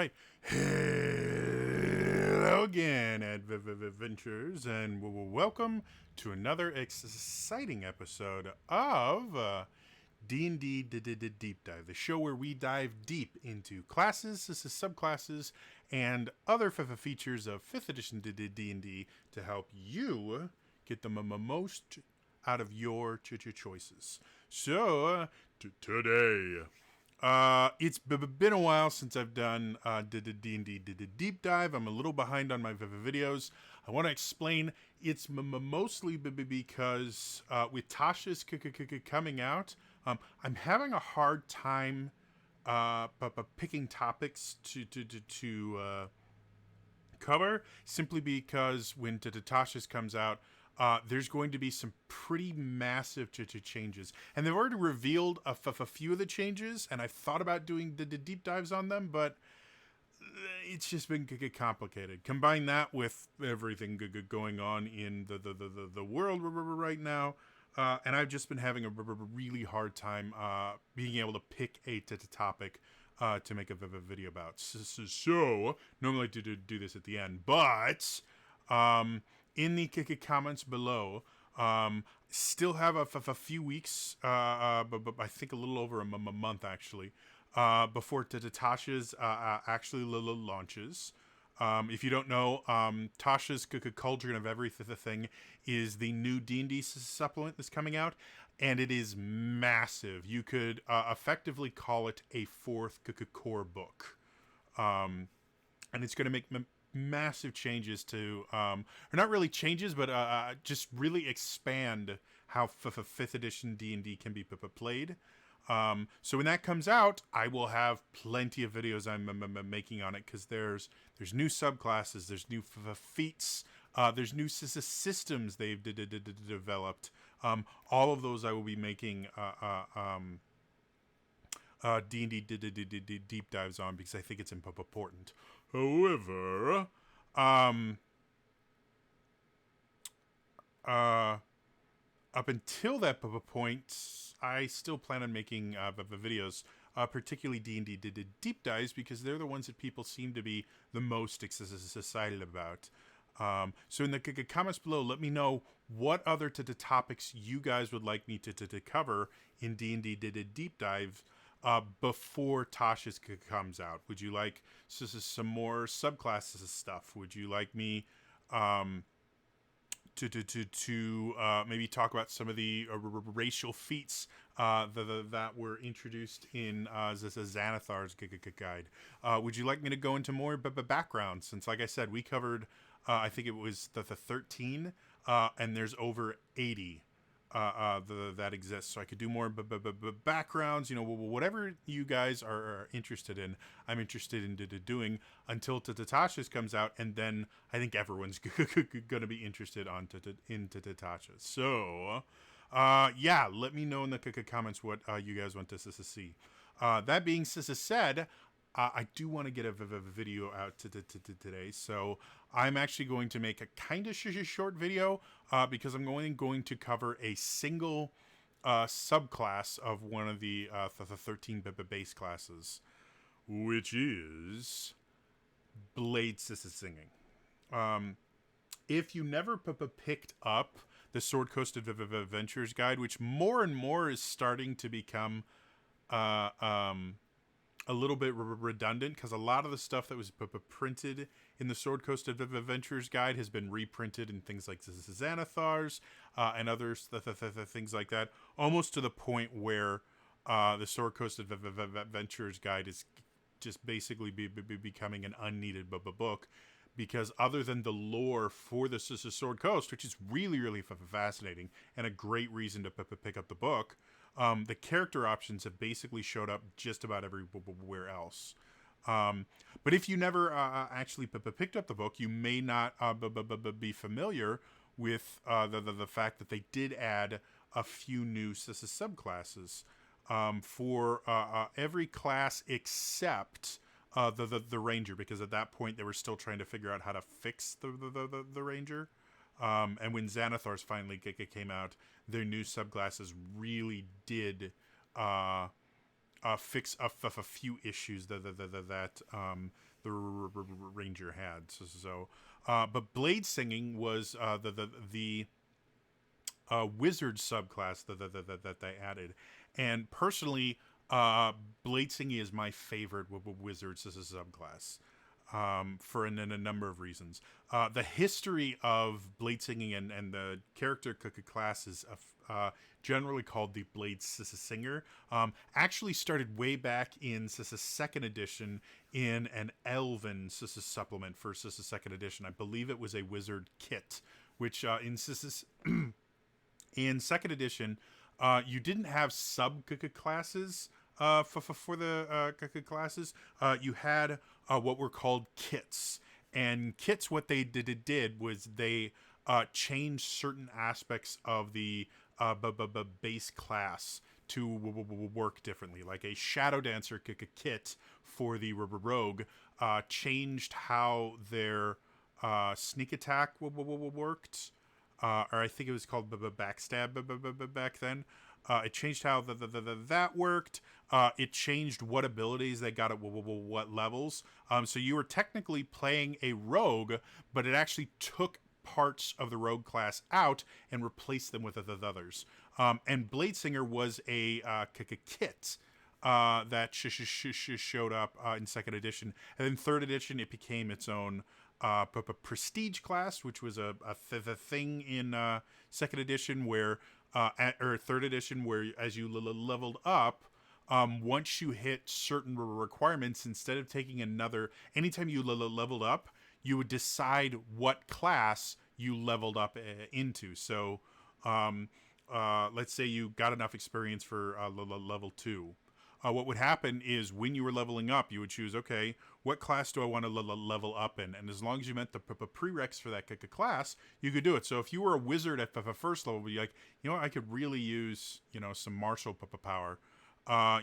right. Hello again, adventurers, and welcome to another exciting episode of D&D Deep Dive, the show where we dive deep into classes, subclasses, and other features of 5th edition D&D to help you get the most out of your choices. So, today... it's been a while since I've done D&D Deep Dive. I'm a little behind on my videos. I want to explain it's mostly because with Tasha's coming out, I'm having a hard time picking topics to cover, simply because when Tasha's comes out, there's going to be some pretty massive changes. And they've already revealed a few of the changes, and I've thought about doing the deep dives on them, but it's just been complicated. Combine that with everything going on in the world right now, and I've just been having a really hard time being able to pick a topic to make a video about. So normally I do this at the end, but... in the comments below, still have a few weeks, but I think a little over a month actually, before Tasha's actually launches. If you don't know, Tasha's Cauldron of Everything is the new D&D supplement that's coming out, and it is massive. You could effectively call it a fourth core book, and it's going to make massive changes to, or not really changes, but just really expand how 5th edition D&D can be played. So when that comes out, I will have plenty of videos I'm making on it, because there's new subclasses, there's new feats, there's new systems they've developed. All of those I will be making D&D deep dives on, because I think it's important. However, up until that point, I still plan on making videos, particularly D&D deep dives, because they're the ones that people seem to be the most excited about. So in the comments below, let me know what other topics you guys would like me to cover in D&D deep dive before Tasha's comes out. Would you like some more subclasses of stuff? Would you like me to maybe talk about some of the racial feats that were introduced in Xanathar's guide? Would you like me to go into more background? Since, like I said, we covered, I think it was the 13, and there's over 80 that exists, so I could do more backgrounds, whatever you guys are interested in. I'm interested in doing until Tasha's comes out, and then I think everyone's gonna be interested into Tasha. So yeah, let me know in the comments what you guys want to see. That being said, I do want to get a video out today, so I'm actually going to make a kind of short video, because I'm going to cover a single subclass of one of the 13 base classes, which is Bladesinger. If you never picked up the Sword Coast Adventures guide, which more and more is starting to become a little bit redundant, because a lot of the stuff that was printed in the Sword Coast Adventures guide has been reprinted in things like Xanathar's and others, things like that, almost to the point where the Sword Coast Adventures guide is just basically becoming an unneeded book, because other than the lore for the Sword Coast, which is really fascinating and a great reason to pick up the book, the character options have basically showed up just about everywhere else. But if you never actually picked up the book, you may not be familiar with the fact that they did add a few new subclasses for every class except the Ranger, because at that point they were still trying to figure out how to fix the Ranger. And when Xanathar's finally came out, their new subclasses really did fix a few issues that the ranger had. But blade singing was the wizard subclass that they added, and personally, blade singing is my favorite wizards as a subclass. For a number of reasons. The history of blade singing and the character class is generally called the Bladesinger. Actually started way back in second edition in an Elven supplement for second edition. I believe it was a wizard kit, which in second edition, you didn't have sub classes for the classes. You had what were called kits, and kits. What they did was they changed certain aspects of the base class to work differently. Like a Shadow Dancer kit for the rogue changed how their sneak attack worked. Or I think it was called backstab back then. It changed how that worked. It changed what abilities they got at what levels. So you were technically playing a rogue, but it actually took parts of the rogue class out and replaced them with others. And Bladesinger was a kit that showed up in second edition. And then third edition, it became its own prestige class, which was a thing in second edition where or third edition where as you leveled up, once you hit certain requirements, instead of taking anytime you leveled up, you would decide what class you leveled up into. So let's say you got enough experience for level 2. What would happen is when you were leveling up, you would choose, okay, what class do I want to level up in? And as long as you met the prereqs for that class, you could do it. So if you were a wizard at the first level, you'd be like, I could really use, some martial power.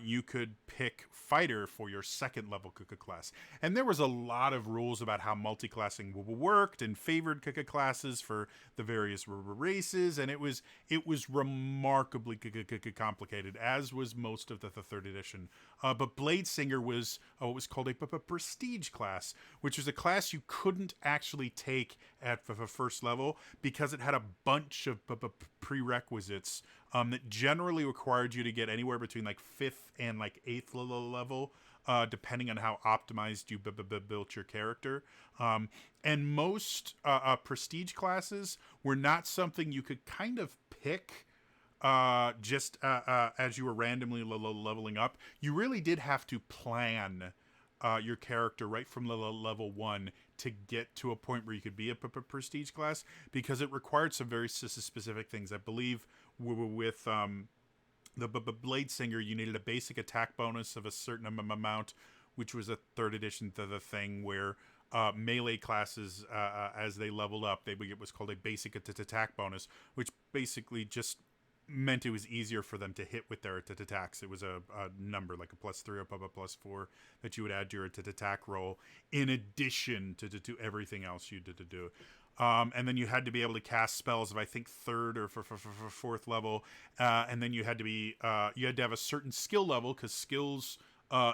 You could pick fighter for your second level class. And there was a lot of rules about how multi-classing worked and favored classes for the various races, and it was remarkably complicated, as was most of the third edition. But Bladesinger was what was called a prestige class, which was a class you couldn't actually take at the first level because it had a bunch of prerequisites that generally required you to get anywhere between like 5th and like 8th level, depending on how optimized you built your character. And most prestige classes were not something you could kind of pick just as you were randomly leveling up. You really did have to plan your character right from level 1 to get to a point where you could be a prestige class, because it required some very specific things. I believe with the Bladesinger, you needed a basic attack bonus of a certain amount, which was a third edition to the thing where melee classes, as they leveled up, they would get what's called a basic attack bonus, which basically just meant it was easier for them to hit with their attacks. It was a number like a +3 or +4 that you would add to your attack roll in addition to everything else you did to do. And then you had to be able to cast spells of, I think, 3rd or 4th level, and then you had to have a certain skill level, because skills,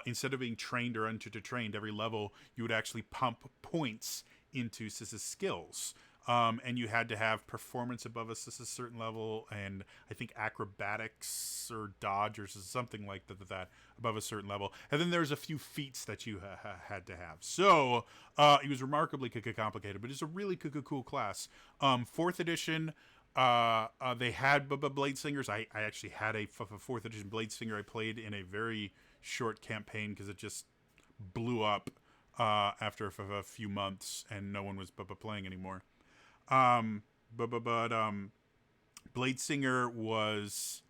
instead of being trained or untrained, every level you would actually pump points into skills. And you had to have performance above a certain level, and I think acrobatics or dodge or something like that above a certain level. And then there's a few feats that you had to have. So it was remarkably complicated, but it's a really cool class. 4th edition, they had Bladesingers. I actually had a 4th edition Bladesinger I played in a very short campaign because it just blew up after a few months, and no one was playing anymore. Bladesinger was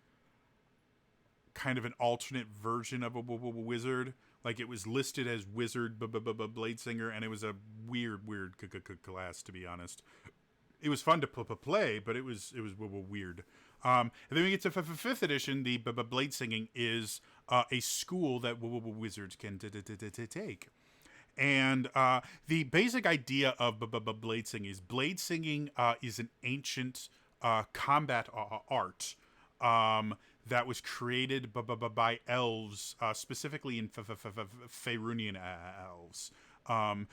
kind of an alternate version of a wizard. Like, it was listed as wizard Bladesinger, and it was a weird class, to be honest. It was fun to play, but it was weird. And then we get to 5th edition. The blade singing is a school that wizards can take. And the basic idea of blade singing is an ancient combat art that was created by elves, specifically in Faerunian elves.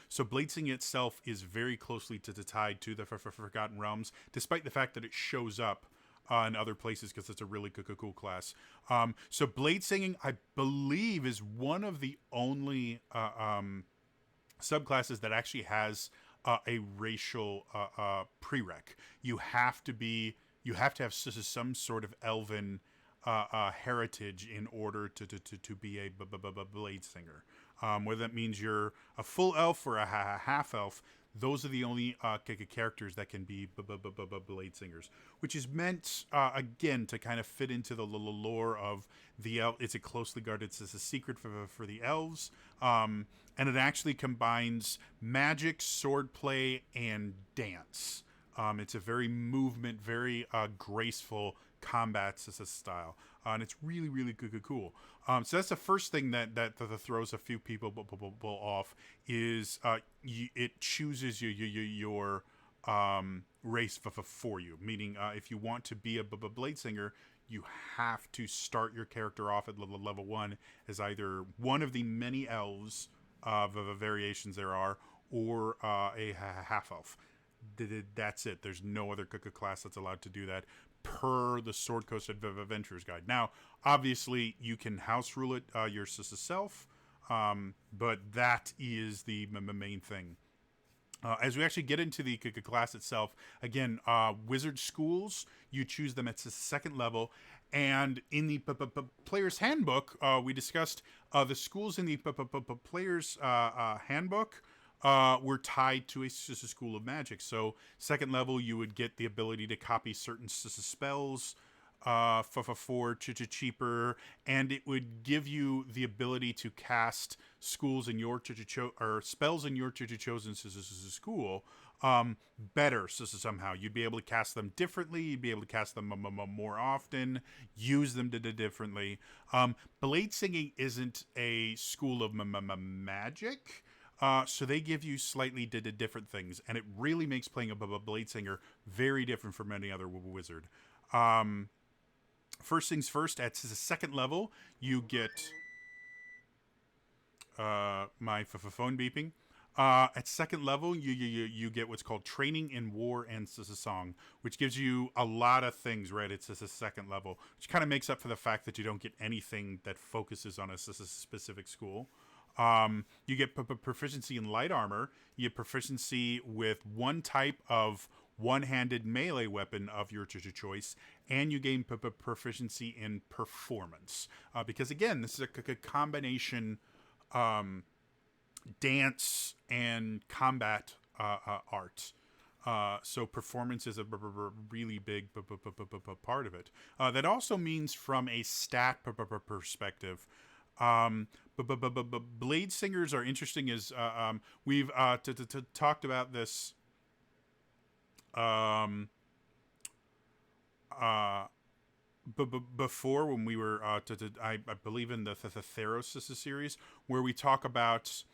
So Bladesinger itself is very closely tied to the Forgotten Realms, despite the fact that it shows up in other places because it's a really cool class. So blade singing, I believe, is one of the only subclasses that actually has a racial prereq. You have to have some sort of elven heritage in order to be a blade singer. Whether that means you're a full elf or a half elf, those are the only characters that can be blade singers, which is meant again to kind of fit into the lore of the elf. It's a closely guarded, it's a secret for the elves, and it actually combines magic, swordplay, and dance. It's a very movement, very graceful combat style, and it's really cool. So that's the first thing that throws a few people off is it chooses your race for you. Meaning, if you want to be a blade singer, you have to start your character off at level 1 as either one of the many elves of variations there are, or a half elf. That's it. There's no other class that's allowed to do that per the Sword Coast Adventurers Guide. Now, obviously, you can house rule it yourself, but that is the main thing. As we actually get into the class itself, again, wizard schools, you choose them at the second level. And in the player's handbook, we discussed the schools in the player's handbook were tied to a school of magic. So second level, you would get the ability to copy certain spells for cheaper, and it would give you the ability to cast schools in your or spells in your chosen school better. So somehow you'd be able to cast them differently. You'd be able to cast them more often, use them differently. Blade singing isn't a school of magic. So they give you slightly different things, and it really makes playing a blade singer very different from any other wizard. First things first, at the second level, you get my phone beeping. At second level, you get what's called training in war and song, which gives you a lot of things, right? It's a second level, which kind of makes up for the fact that you don't get anything that focuses on a specific school. You get proficiency in light armor. You get proficiency with one type of one-handed melee weapon of your choice, and you gain proficiency in performance. Because again, this is a combination dance and combat art. So performance is a really big part of it. That also means from a stat perspective, blade singers are interesting. As we've talked about this before when we were I believe in the Theros series, where we talk about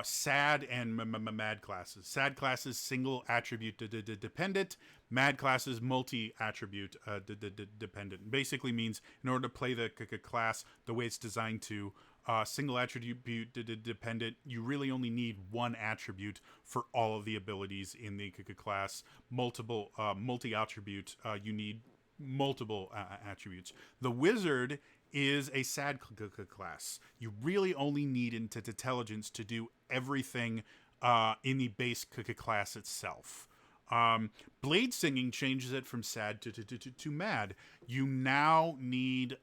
sad and mad classes. Sad classes single attribute dependent. Mad classes multi attribute dependent. Basically means in order to play the class the way it's designed to, single attribute dependent, you really only need one attribute for all of the abilities in the class. Multi attribute, you need multiple attributes. The wizard is a sad class. You really only need intelligence to do everything in the base class itself. Blade singing changes it from sad to mad. You now need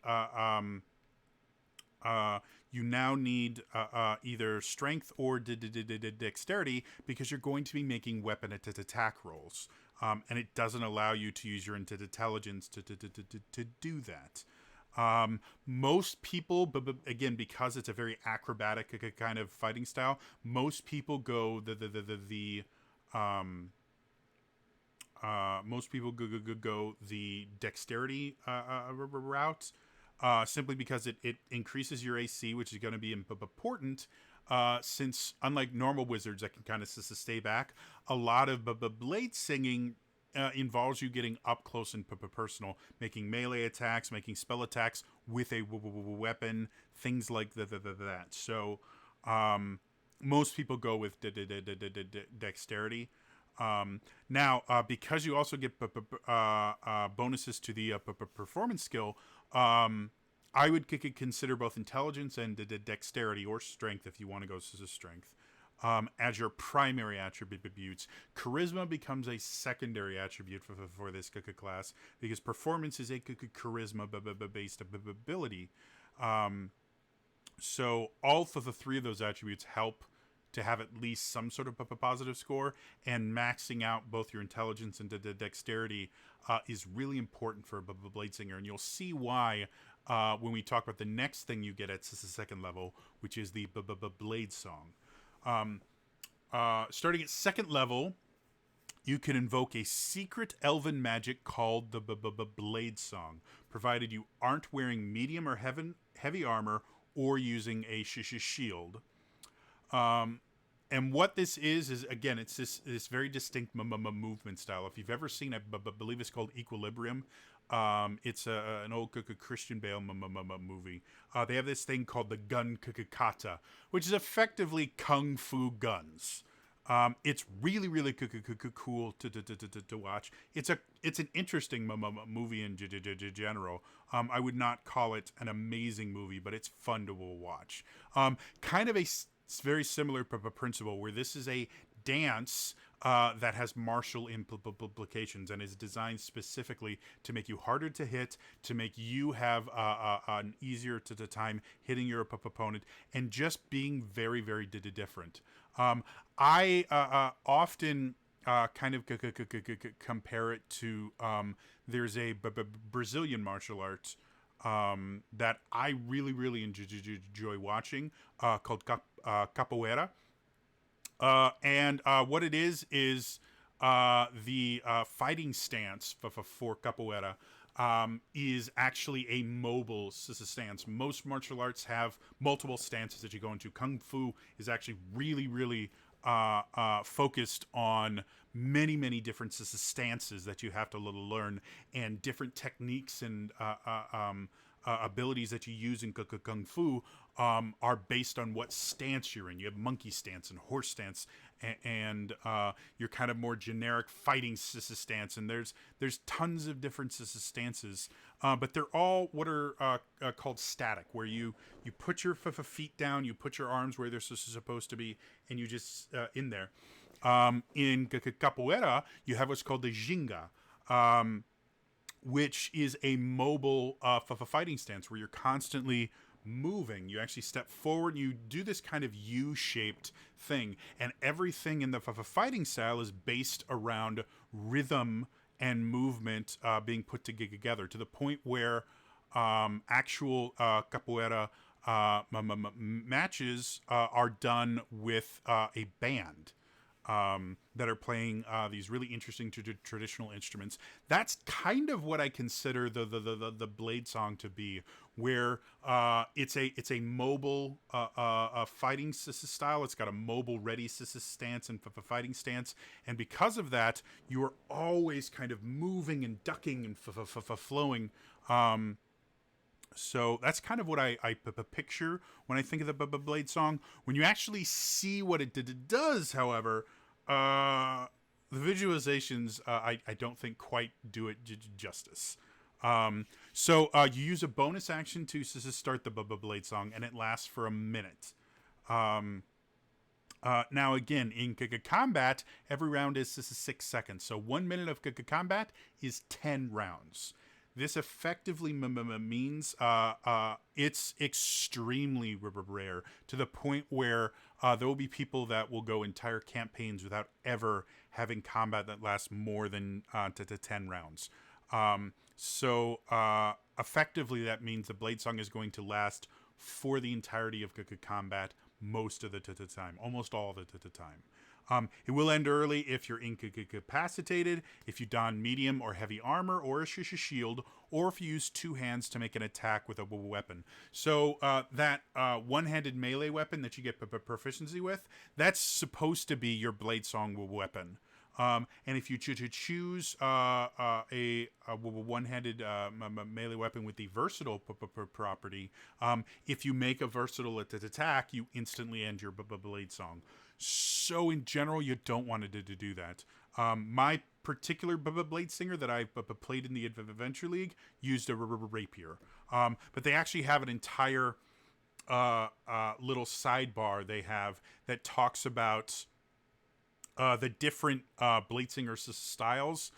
either strength or dexterity, because you're going to be making weapon attack rolls, and it doesn't allow you to use your intelligence to do that. Most people, but again, because it's a very acrobatic kind of fighting style, most people go go the dexterity route, simply because it increases your AC, which is going to be important. Since unlike normal wizards that can kind of stay back, a lot of blade singing involves you getting up close and personal, making melee attacks, making spell attacks with a weapon, things like that. So most people go with dexterity. Now, because you also get bonuses to the performance skill, I would consider both intelligence and dexterity or strength if you want to go to strength as your primary attributes. Charisma becomes a secondary attribute for this class because performance is a charisma based ability. So all of the three of those attributes help to have at least some sort of positive score, and maxing out both your intelligence and dexterity is really important for Bladesinger, and you'll see why when we talk about the next thing you get at the second level, which is the Blade Song. Starting at second level, you can invoke a secret elven magic called the Blade Song, provided you aren't wearing medium or heavy armor or using a shield. And what this is again, it's this very distinct movement style. If you've ever seen, I believe it's called Equilibrium. It's an old Christian Bale movie. They have this thing called the gun kata, which is effectively kung fu guns. It's really, really cool to watch. It's an interesting movie in general. I would not call it an amazing movie, but it's fun to watch. Kind of a very similar principle where this is a dance that has martial implications and is designed specifically to make you harder to hit, to make you have an easier time hitting your opponent, and just being very, very different. I often kind of compare it to there's a Brazilian martial arts that I really, really enjoy watching called capoeira. And what it is the fighting stance for capoeira is actually a mobile stance. Most martial arts have multiple stances that you go into. Kung Fu is actually really, really focused on many different stances that you have to learn, and different techniques and abilities that you use in Kung Fu are based on what stance you're in. You have monkey stance and horse stance, and your kind of more generic fighting stance. And there's tons of different stances, but they're all what are called static, where you put your feet down, you put your arms where they're supposed to be, and you just in there. In capoeira, you have what's called the ginga, which is a mobile fighting stance where you're constantly moving. You actually step forward, you do this kind of U-shaped thing, and everything in the fighting style is based around rhythm and movement being put together, to the point where actual capoeira matches are done with a band that are playing these really interesting traditional instruments. That's kind of what I consider the Blade Song to be, where it's a mobile fighting style. It's got a mobile ready stance and fighting stance, and because of that, you are always kind of moving and ducking and flowing. So that's kind of what I picture when I think of the Blade Song. When you actually see what it does, however, the visualizations I don't think quite do it justice. So you use a bonus action to start the Blade Song, and it lasts for a minute. Now again, in combat, every round is 6 seconds. So 1 minute of combat is 10 rounds. This effectively means it's extremely rare, to the point where there will be people that will go entire campaigns without ever having combat that lasts more than 10 rounds. So effectively, that means the Blade Song is going to last for the entirety of combat most of the time, almost all of the time. It will end early if you're incapacitated, if you don medium or heavy armor or a shield, or if you use two hands to make an attack with a weapon. So that one-handed melee weapon that you get proficiency with, that's supposed to be your Blade Song weapon. And if you choose a one-handed melee weapon with the versatile property, if you make a versatile attack, you instantly end your blade song. So in general, you don't want to do that. My particular Bladesinger that I played in the Adventure League used a rapier. But they actually have an entire little sidebar they have that talks about the different Bladesinger styles.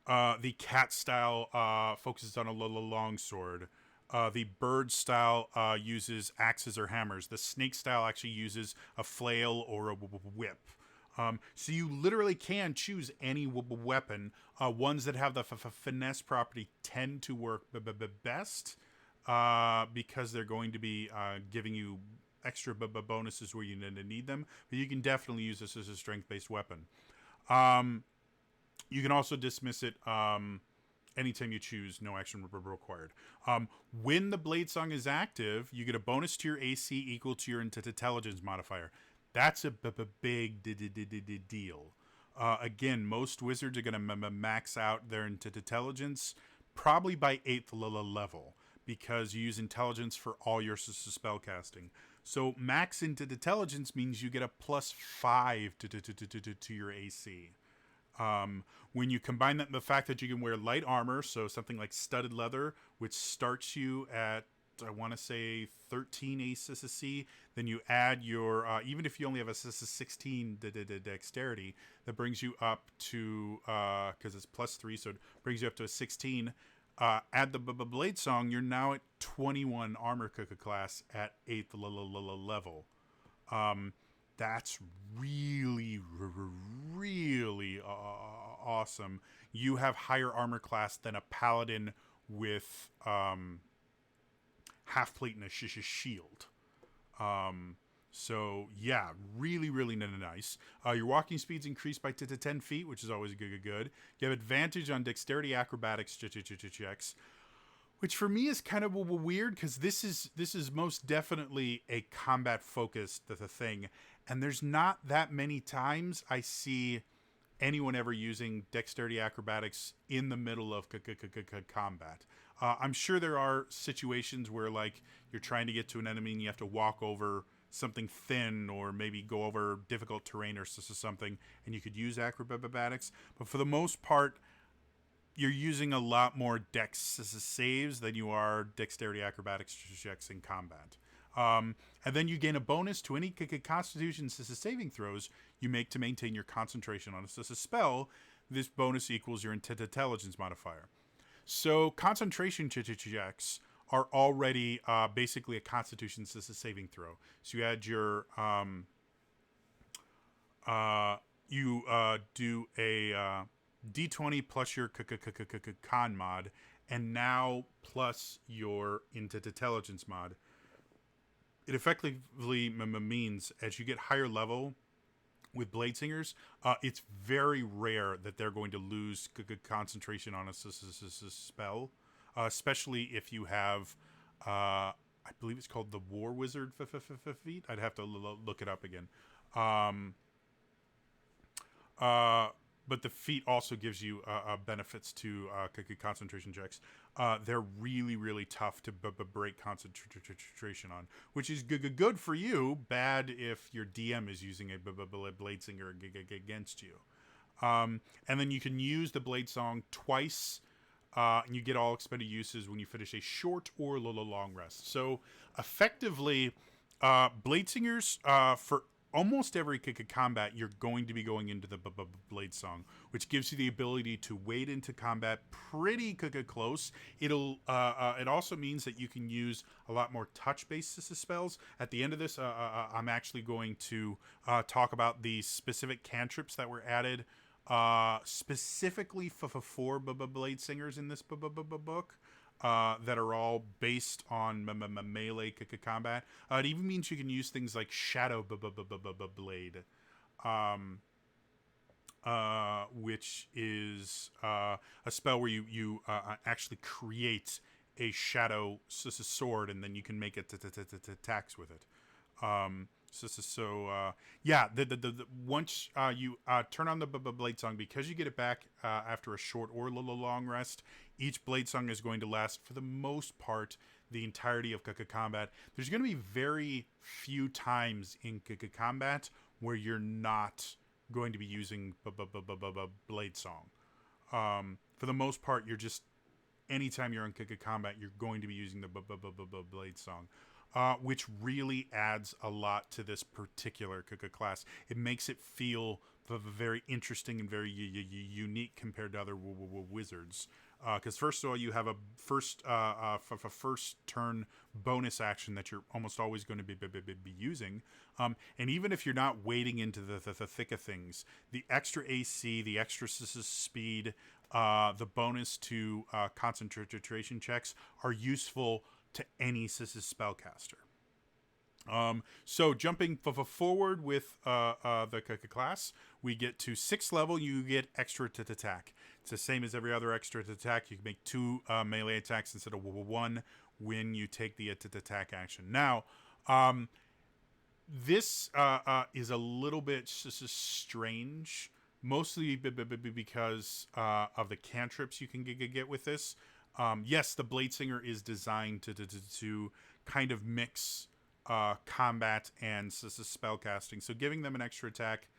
The cat style focuses on a long sword. The bird style uses axes or hammers. The snake style actually uses a flail or a whip. So you literally can choose any weapon. Ones that have the finesse property tend to work best because they're going to be giving you extra bonuses where you need them. But you can definitely use this as a strength-based weapon. You can also dismiss it anytime you choose, no action required. When the Blade Song is active, you get a bonus to your AC equal to your intelligence modifier. That's a big deal. Again, most wizards are going to max out their intelligence probably by 8th level because you use intelligence for all your spell casting. So max intelligence means you get a +5 to your AC. When you combine that with the fact that you can wear light armor, so something like studded leather, which starts you at, I want to say 13 ACC, then you add your, even if you only have a 16 dexterity, that brings you up to, because it's +3, so it brings you up to a 16. Add the Blade Song, you're now at 21 armor class at 8th level. That's really, really awesome. You have higher armor class than a paladin with half plate and a shield. So yeah, really, really nice. Your walking speed's increased by 10 feet, which is always good. You have advantage on dexterity acrobatics checks, which for me is kind of weird because this is most definitely a combat focused thing, and there's not that many times I see anyone ever using dexterity acrobatics in the middle of combat. I'm sure there are situations where like you're trying to get to an enemy and you have to walk over something thin or maybe go over difficult terrain or something, and you could use acrobatics. But for the most part, you're using a lot more dex saves than you are dexterity acrobatics checks in combat. And then you gain a bonus to any constitution saving throws you make to maintain your concentration on a spell. This bonus equals your intelligence modifier. So concentration checks are already basically a constitution saving throw. So you add your you do a D20 plus your con mod, and now plus your intelligence mod. It effectively means as you get higher level with Bladesingers, it's very rare that they're going to lose concentration on a spell, especially if you have, I believe it's called the War Wizard feat. I'd have to look it up again. But the feat also gives you benefits to concentration checks. They're really, really tough to break concentration on, which is good for you, bad if your DM is using a Bladesinger against you. And then you can use the Blade Song twice, and you get all expended uses when you finish a short or long rest. So effectively, Bladesingers, for almost every combat, you're going to be going into the Blade Song, which gives you the ability to wade into combat pretty close. It also means that you can use a lot more touch-based spells. At the end of this, I'm actually going to talk about the specific cantrips that were added specifically for Bladesingers in this book. That are all based on melee combat. It even means you can use things like Shadow Blade, which is a spell where you actually create a shadow sword, and then you can make it attacks with it. Yeah. The once you turn on the blade song, because you get it back after a short or long rest, each blade song is going to last for the most part the entirety of combat. There's going to be very few times in combat where you're not going to be using blade song. For the most part, you're just anytime you're in combat, you're going to be using the blade song, which really adds a lot to this particular class. It makes it feel very interesting and very unique compared to other wizards. Because first of all, you have a first turn bonus action that you're almost always going to be using, and even if you're not wading into the thick of things, the extra AC, the extra speed, the bonus to concentration checks are useful to any spellcaster. So jumping forward with the class, we get to 6th level. You get extra attack. It's the same as every other extra attack. You can make 2 melee attacks instead of 1 when you take the attack action. Now, this is a little bit strange, mostly because of the cantrips you can get with this. Yes, the Bladesinger is designed to kind of mix combat and spellcasting, so giving them an extra attack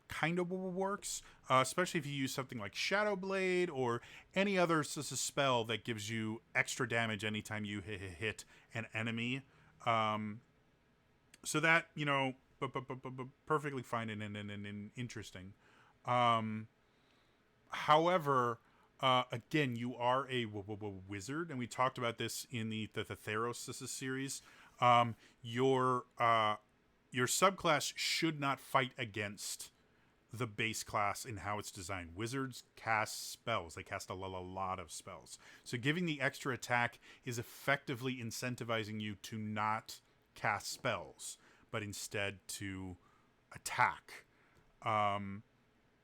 kind of works, especially if you use something like Shadow Blade or any other spell that gives you extra damage anytime you hit an enemy. So that, perfectly fine and interesting. However, again, you are a wizard, and we talked about this in the Theros series. Your subclass should not fight against the base class in how it's designed. Wizards cast spells. They cast a lot of spells. So giving the extra attack is effectively incentivizing you to not cast spells, but instead to attack.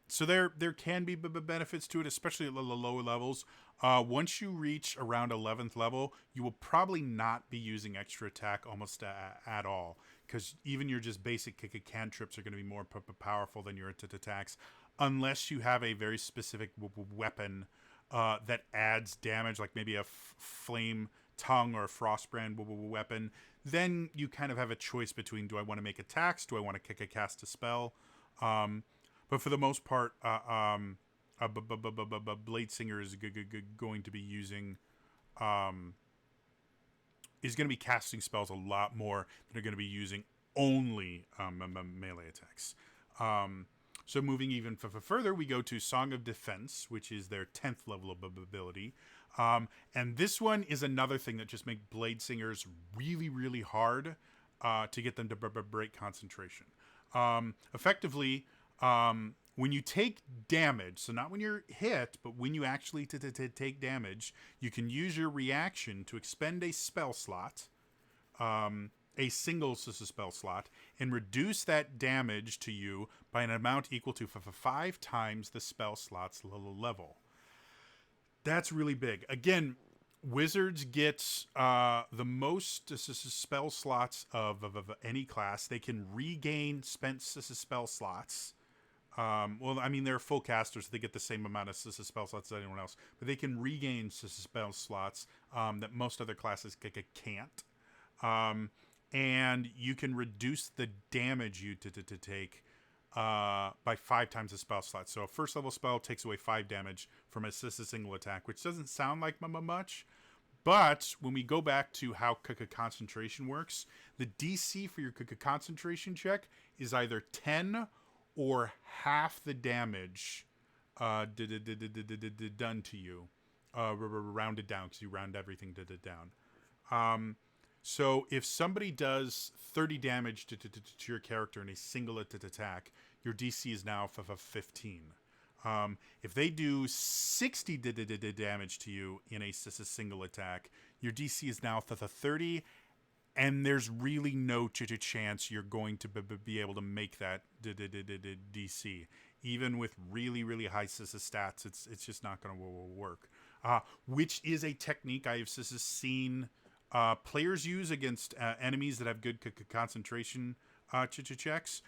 So there can be benefits to it, especially at the lower levels. Once you reach around 11th level, you will probably not be using extra attack almost at all, because even your just basic cantrips are going to be more powerful than your attacks, unless you have a very specific weapon that adds damage, like maybe a flame tongue or a frostbrand weapon. Then you kind of have a choice between, do I want to make attacks? Do I want to cast a spell? But for the most part, Bladesinger is going to be using, is going to be casting spells a lot more than they're going to be using only melee attacks. So moving even further, we go to Song of Defense, which is their 10th level of ability. And this one is another thing that just makes Bladesingers really, really hard to get them to break concentration. Effectively, when you take damage, so not when you're hit, but when you actually take damage, you can use your reaction to expend a spell slot, a single spell slot, and reduce that damage to you by an amount equal to 5 times the spell slot's level. That's really big. Again, wizards get the most spell slots of any class. They can regain spent spell slots. Well, I mean, they're full casters, so they get the same amount of spell slots as anyone else. But they can regain spell slots that most other classes can't. And you can reduce the damage you to take by 5 times the spell slot. So a first level spell takes away 5 damage from a single attack, which doesn't sound like much. But when we go back to how concentration works, the DC for your concentration check is either 10 or half the damage done to you, rounded down, because you round everything down. So if somebody does 30 damage to your character in a single attack, your DC is now 15. If they do 60 damage to you in a single attack, your DC is now 30, and there's really no chance you're going to be able to make that DC. Even with really, really high stats, it's just not going to work. Which is a technique I've seen players use against enemies that have good concentration checks,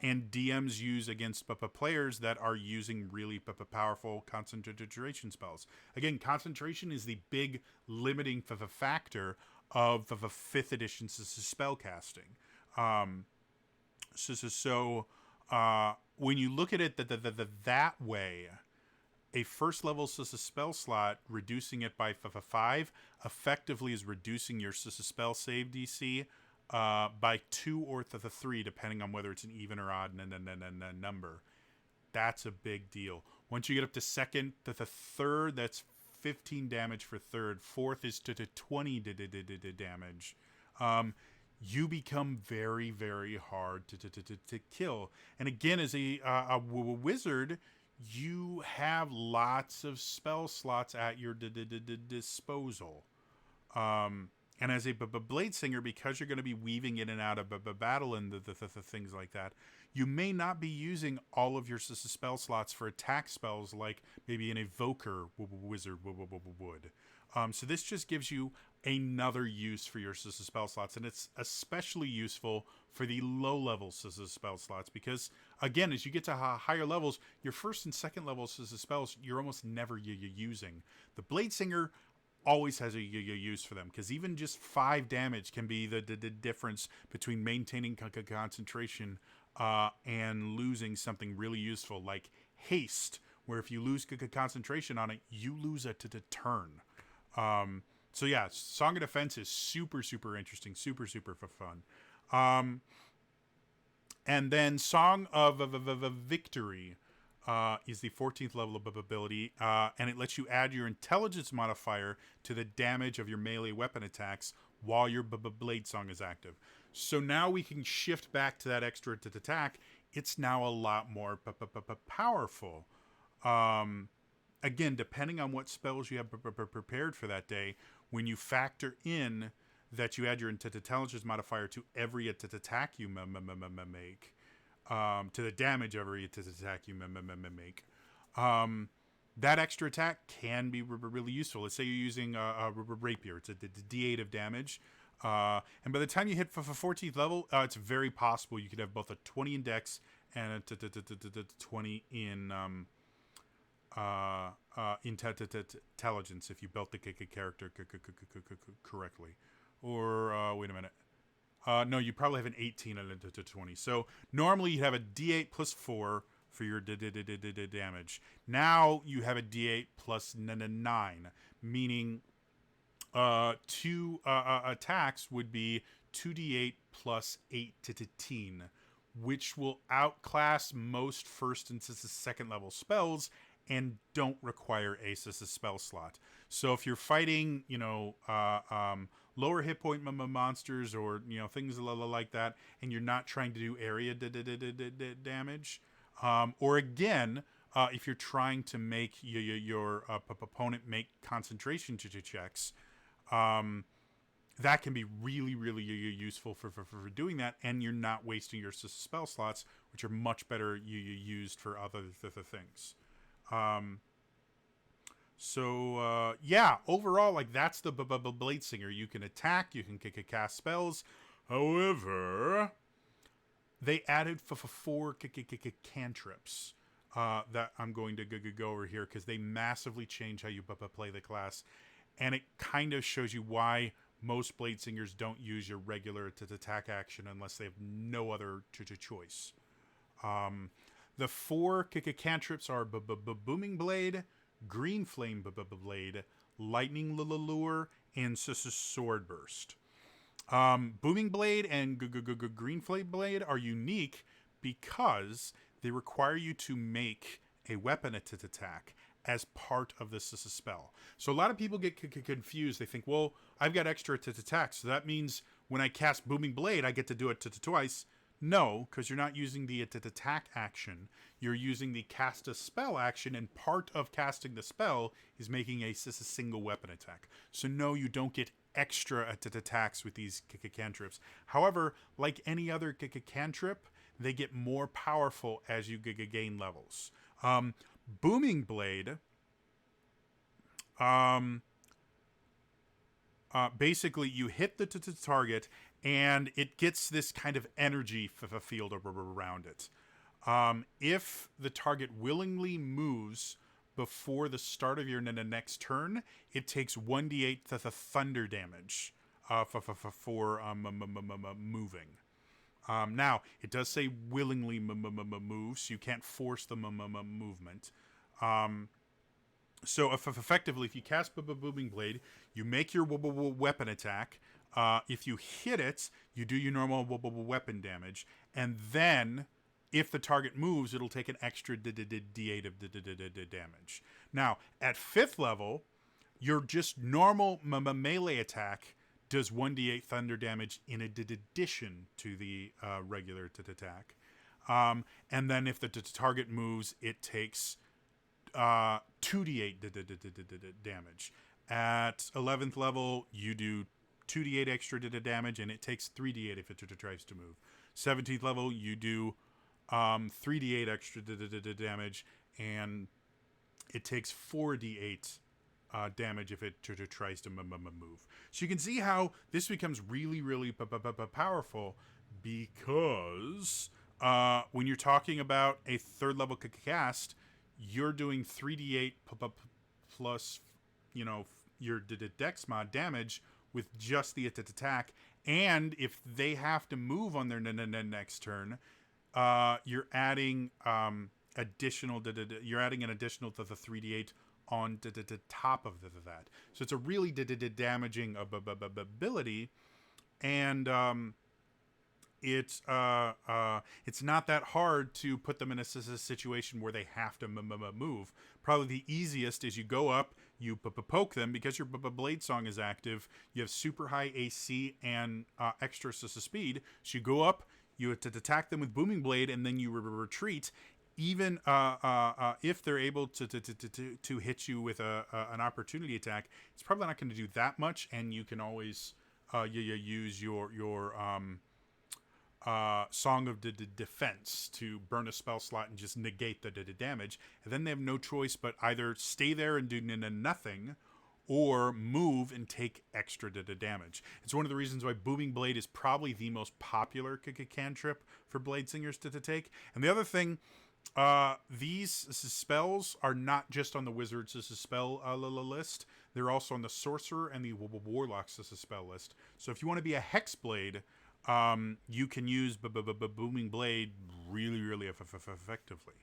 and DMs use against players that are using really powerful concentration spells. Again, concentration is the big limiting factor of 5th edition spell casting. When you look at it that way, a first level spell slot, reducing it by 5 effectively is reducing your spell save DC by 2 or 3, depending on whether it's an even or odd number. That's a big deal. Once you get up to second to the third, that's 15 damage for third. Fourth is to 20 damage. You become very, very hard to kill. And again, as a wizard, you have lots of spell slots at your disposal. And as a Bladesinger, because you're going to be weaving in and out of battle and the things like that, you may not be using all of your spell slots for attack spells like maybe an Evoker wizard would. So this just gives you another use for your spell slots, and it's especially useful for the low-level spell slots because, again, as you get to higher levels, your first and second level spells, you're almost never using. The Bladesinger always has a use for them because even just 5 damage can be the difference between maintaining concentration and losing something really useful like haste, where if you lose concentration on it, you lose a turn. So yeah, Song of Defense is super, super interesting, super, super fun. And then Song of Victory is the 14th level of ability, and it lets you add your intelligence modifier to the damage of your melee weapon attacks while your Blade Song is active. So now we can shift back to that extra attack. It's now a lot more powerful. Again, depending on what spells you have prepared for that day, when you factor in that you add your intelligence modifier to every attack you make, to the damage of every attack you make, that extra attack can be really useful. Let's say you're using a rapier. It's a D8 of damage. And by the time you hit 14th level, it's very possible you could have both a 20 in dex and a 20 in intelligence if you built the character correctly. Or wait a minute. No, you probably have an 18 and a 20. So normally you have a D8 plus 4 for your damage. Now you have a D8 plus 9, meaning 2 attacks would be 2d8 plus 18, which will outclass most first and second level spells and don't require a spell slot. So if you're fighting, lower hit point monsters or things like that, and you're not trying to do area damage, or again, if you're trying to make your opponent make concentration checks, that can be really, really useful for doing that, and you're not wasting your spell slots, which are much better used for other things. Overall, like, that's the Bladesinger. You can attack, you can cast spells. However, they added 4 cantrips that I'm going to go over here because they massively change how you play the class, and it kind of shows you why most Bladesingers don't use your regular attack action unless they have no other choice. The 4 cantrips are Booming Blade, Green Flame Blade, Lightning Lure, and Sword Burst. Booming Blade and Green Flame Blade are unique because they require you to make a weapon attack as part of this spell. So a lot of people get confused. They think, well, I've got extra attacks, so that means when I cast Booming Blade, I get to do it twice. No, because you're not using the attack action. You're using the cast a spell action, and part of casting the spell is making a single weapon attack. So no, you don't get extra attacks with these cantrips. However, like any other cantrip, they get more powerful as you gain levels. Booming Blade basically you hit the target, and it gets this kind of energy field around it. If the target willingly moves before the start of your next turn, it takes 1d8 thunder damage for moving. Now, it does say willingly move, so you can't force the movement. So effectively, if you cast Booming Blade, you make your weapon attack. If you hit it, you do your normal weapon damage, and then if the target moves, it'll take an extra d8 of damage. Now, at 5th level, your just normal melee attack does 1d8 thunder damage in addition to the regular attack. And then if the target moves, it takes 2d8 damage. At 11th level, you do 2d8 extra damage, and it takes 3d8 if it tries to move. 17th level, you do 3d8 extra damage, and it takes 4d8 damage if it tries to move. So you can see how this becomes really, really powerful, because when you're talking about a 3rd level cast, you're doing 3d8 plus, your dex mod damage with just the attack. And if they have to move on their next turn, you're adding additional. You're adding an additional to the 3d8 on the top of that. So it's a really damaging ability, and it's not that hard to put them in a situation where they have to move. Probably the easiest is you go up, you poke them, because your blade song is active. You have super high AC and extra speed. So you go up, you attack them with Booming Blade, and then you retreat. Even if they're able to hit you with an opportunity attack, it's probably not going to do that much, and you can always use your Song of Defense to burn a spell slot and just negate the damage. And then they have no choice but either stay there and do nothing, or move and take extra damage. It's one of the reasons why Booming Blade is probably the most popular cantrip for Bladesingers to take. And the other thing, these spells are not just on the Wizard's spell list. They're also on the Sorcerer and the Warlock's spell list. So if you want to be a Hexblade, you can use Booming Blade really, really effectively.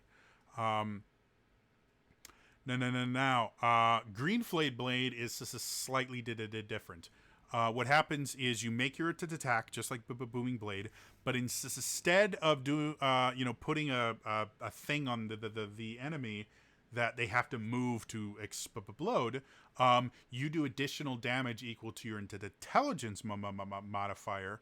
Now, Green Flayed Blade is slightly different. What happens is you make your attack just like Booming Blade, but instead of putting a thing on the enemy that they have to move to explode, you do additional damage equal to your intelligence modifier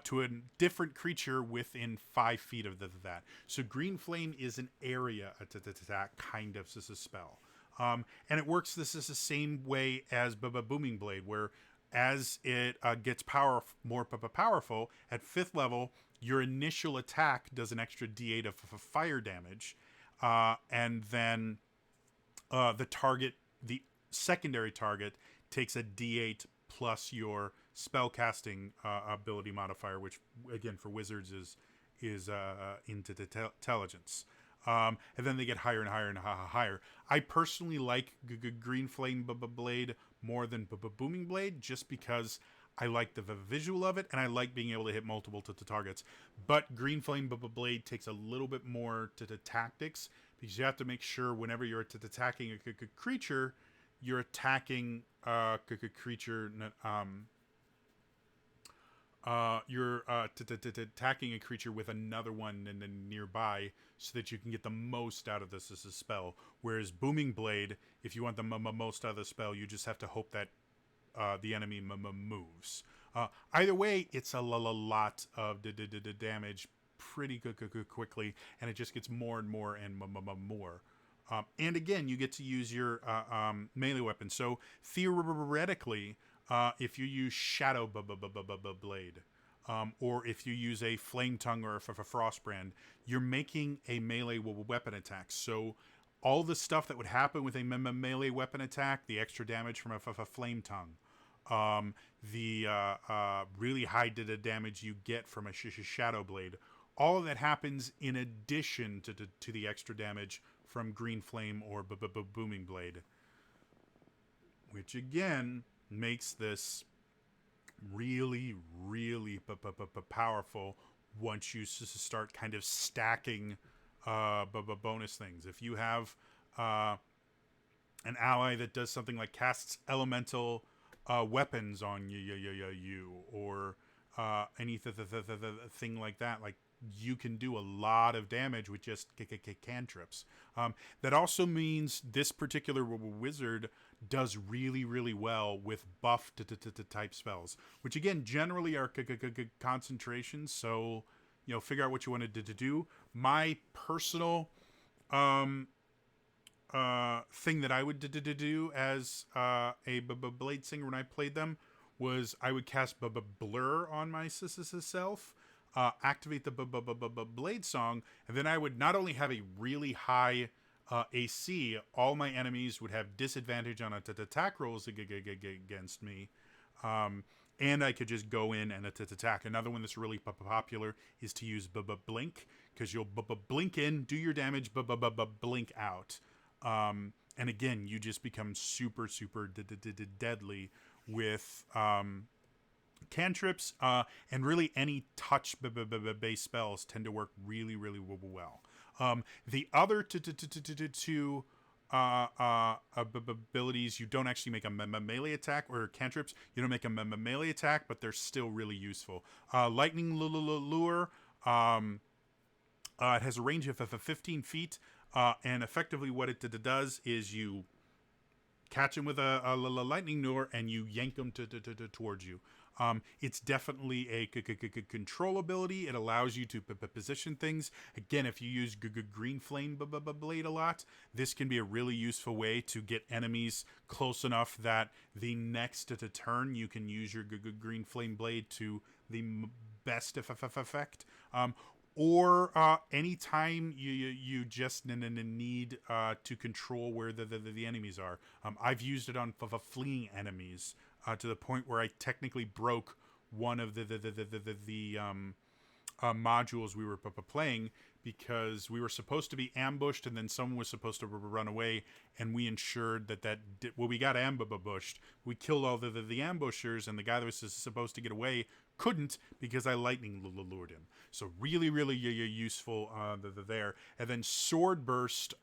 to a different creature within 5 feet of that. So Green Flame is an area attack kind of spell. And it works this is the same way as Booming Blade, where as it gets more powerful, at 5th level, your initial attack does an extra d8 of fire damage, and then the secondary target takes a d8 plus your spellcasting ability modifier, which again for wizards is intelligence. And then they get higher and higher and higher. I personally like Green Flame Blade more than Booming Blade, just because I like the visual of it, and I like being able to hit multiple targets. But Green Flame Blade takes a little bit more to tactics, because you have to make sure whenever you're attacking a creature, you're attacking a creature. You're attacking a creature with another one and then nearby, so that you can get the most out of this as a spell. Whereas Booming Blade, if you want the most out of the spell, you just have to hope that the enemy moves. Either way, it's a lot of damage pretty quickly, and it just gets more and more and more. And again, you get to use your melee weapon. So theoretically, if you use Shadow Blade, or if you use a Flame Tongue or a Frostbrand, you're making a melee weapon attack. So all the stuff that would happen with a melee weapon attack, the extra damage from a Flame Tongue, the really high damage you get from a Shadow Blade. All of that happens in addition to the extra damage from Green Flame or Booming Blade, which again makes this really, really powerful once you start kind of stacking bonus things. If you have an ally that does something like casts elemental weapons on you or anything like that, like you can do a lot of damage with just cantrips. That also means this particular wizard does really, really well with buff type spells, which again generally are concentrations. So figure out what you wanted to do. My personal thing that I would do as a Bladesinger when I played them was I would cast Blur on myself, activate the Blade Song, and then I would not only have a really high AC, all my enemies would have disadvantage on attack rolls against me, and I could just go in and attack. Another one that's really popular is to use Blink, because you'll blink in, do your damage, blink out. And again, you just become super, super deadly with cantrips, and really any touch based spells tend to work really, really well. The other two abilities, you don't actually make a melee attack, or cantrips, you don't make a melee attack, but they're still really useful. Lightning Lure, it has a range of 15 feet. And effectively what it does is you catch him with a lightning lure and you yank him towards you. It's definitely a control ability. It allows you to position things. Again, if you use Green Flame Blade a lot, this can be a really useful way to get enemies close enough that the next turn you can use your Green Flame Blade to the best effect. Or anytime you just need to control where the enemies are. I've used it on fleeing enemies to the point where I technically broke one of the modules we were playing, because we were supposed to be ambushed and then someone was supposed to run away, and we ensured that we got ambushed. We killed all the ambushers, and the guy that was supposed to get away couldn't, because I lightning lured him. So really, really useful there. And then Sword Burst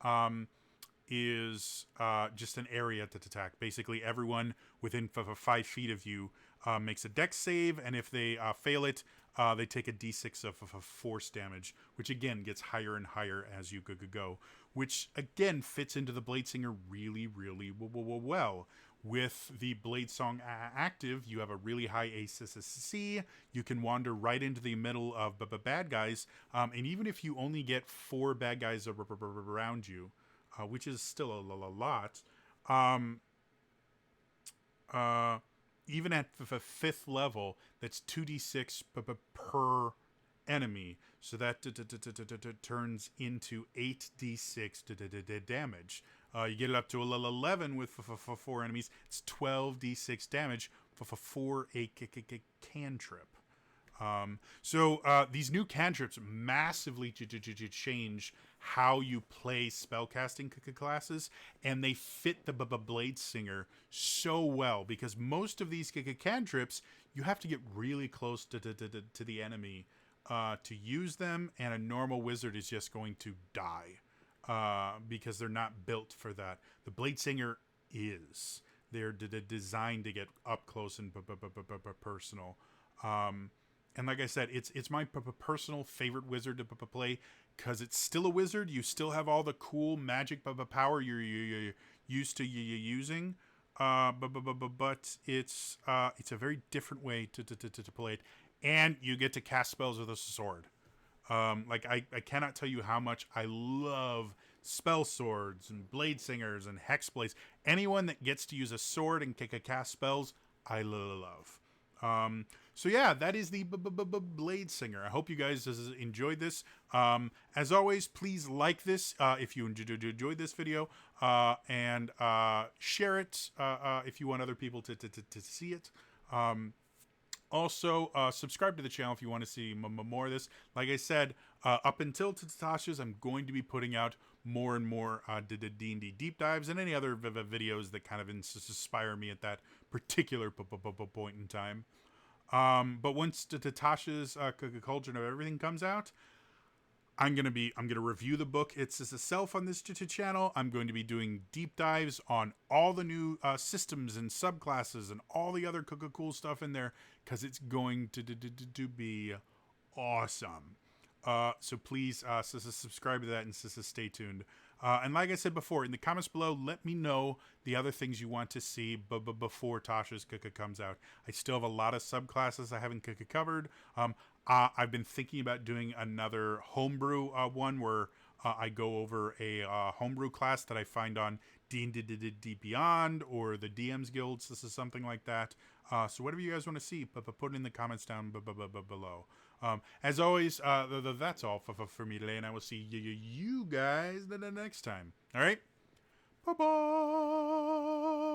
is just an area to attack. Basically, everyone within 5 feet of you makes a dex save, and if they fail it, they take a d6 of force damage, which again gets higher and higher as you go, which again fits into the Bladesinger really, really well. With the Blade Song active, you have a really high ACC. You can wander right into the middle of bad guys, and even if you only get 4 bad guys around you, which is still a lot, even at the 5th level, that's 2d6 per enemy. So that turns into 8d6 damage. You get it up to 11 with 4 enemies. It's 12d6 damage for a cantrip. So these new cantrips massively change how you play spellcasting classes, and they fit the Bladesinger so well, because most of these cantrips you have to get really close to the enemy to use them, and a normal wizard is just going to die because they're not built for that. The Bladesinger is. They're designed to get up close and personal. And like I said, it's my personal favorite wizard to play, because it's still a wizard. You still have all the cool magic power you're used to using, but it's a very different way to play it, and you get to cast spells with a sword. Like I cannot tell you how much I love spell swords and Bladesingers and hex blades. Anyone that gets to use a sword and cast spells, I love. So yeah, that is the Bladesinger. I hope you guys enjoyed this. As always, please like this if you enjoyed this video, and share it if you want other people to see it. Also, subscribe to the channel if you want to see more of this. Like I said, up until Tasha's, I'm going to be putting out more and more D&D deep dives and any other videos that kind of inspire me at that particular point in time. But once Tasha's Cauldron of Everything comes out, I'm gonna review the book itself on this channel. I'm going to be doing deep dives on all the new systems and subclasses and all the other cool stuff in there, because it's going to be awesome. So please subscribe to that and stay tuned. And like I said before, in the comments below, let me know the other things you want to see before Tasha's comes out. I still have a lot of subclasses I haven't covered. I've been thinking about doing another homebrew one where I go over a homebrew class that I find on D&D Beyond or the DM's Guilds. This is something like that. So whatever you guys want to see, put it in the comments down below. As always, that's all for me today, and I will see you guys the next time. All right? Bye-bye!